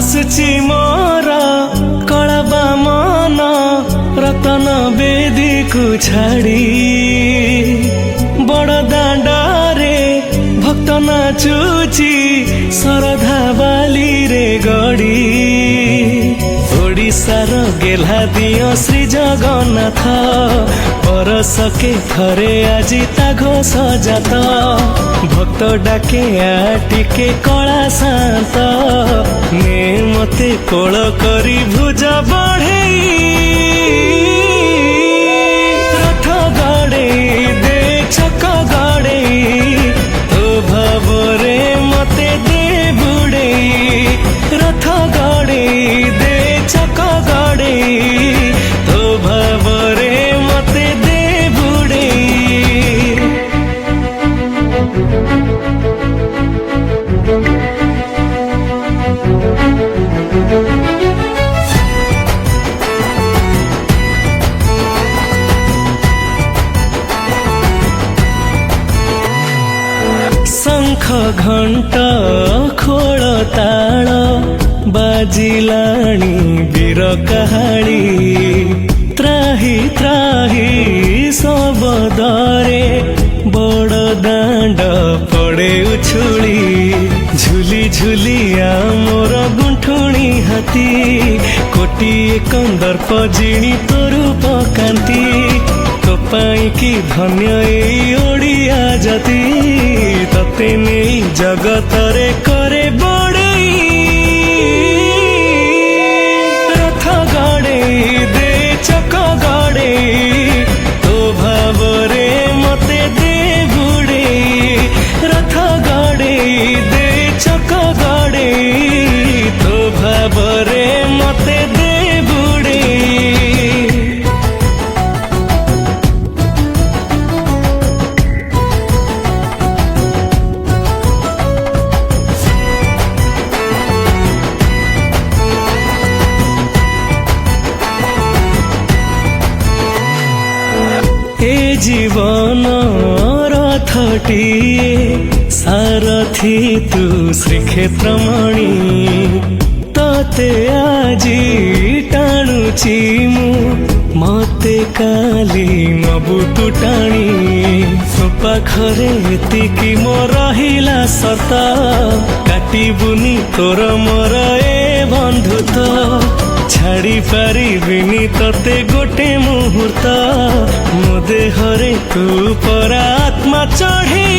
आसुची मोर कलबा मन रतन बेदी को छाड़ी बड़ दांडरे भक्त नाचुची सरधा बाली रे गड़ी ओडिशार गेला दियो श्री जगन्नाथ बरसके थरे आजी ताघो सजात भक्त डाके आटिके कला शांत ने मते कोल करी भुज बढ़ेई रथ गड़ेई दे छक गड़ेई तो भावरे मते दे बुड़ेई रथ गड़ेई दे छक गड़ेई तो भावरे मते दे बुड़ेई। शंख घंटा खोल ताल बाजिलाणी वीर कहाड़ी त्राही त्राही सबदरे बड़ दांड पड़े उछुली झुली झुली आमोर गुंठुणी हाथी कोटी कंदर पजिणी तोरू पकांती तो पाई की धन्य एई ओडिया जाति तते नहीं जगत रे करे बड़ई रथ गड़ेई दे चक गड़ेई तो भावरे मते दे बुड़ेई रथ गड़ेई दे चक गड़ेई तो भावरे मते दे बुड़ेई। ए जीवन रथटिए सारथी तू श्रीक्षेत्रमणि तते आजी टाणुची मु मते काली नबु तू टाणी तो पाखरे एतिकी मो रहिला सत काटिबुनी तोर मोर ए बंधुत्व छाड़ी पारिबिनी तते गोटे मुहूर्त मो देहरे तू पर आत्मा चढ़ी